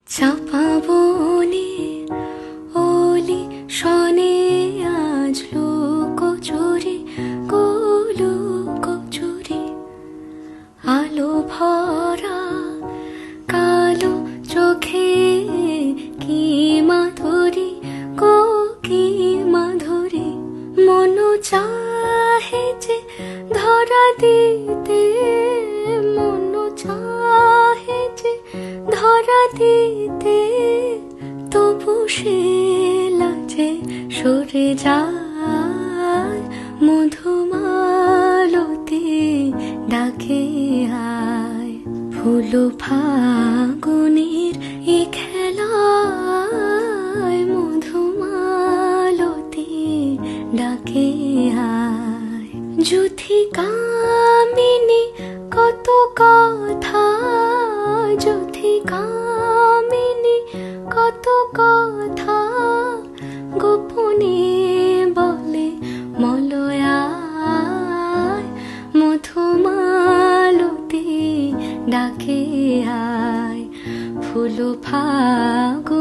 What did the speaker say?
চাপা বনে ওলি শনে আজ লুকোচুরি লুকোচুরি আলো ভরা কালো চোখে কি মাধুরী কি মাধুরী মন চাহে যে ধরা দিতে মন চাহে যে ধরা দিতে তবু সে লাজে সরে যায় মধুমালতি ডাকে আয় ফুল ফাগুনের এ খেলায় মধুমালতি ডাকে আয় যুথি কামিনী কত কথা যুথি কামিনী কত কথা গোপনে বলে মলয়ায় মধুমালতি ডাকে আয় ফুল ফাগু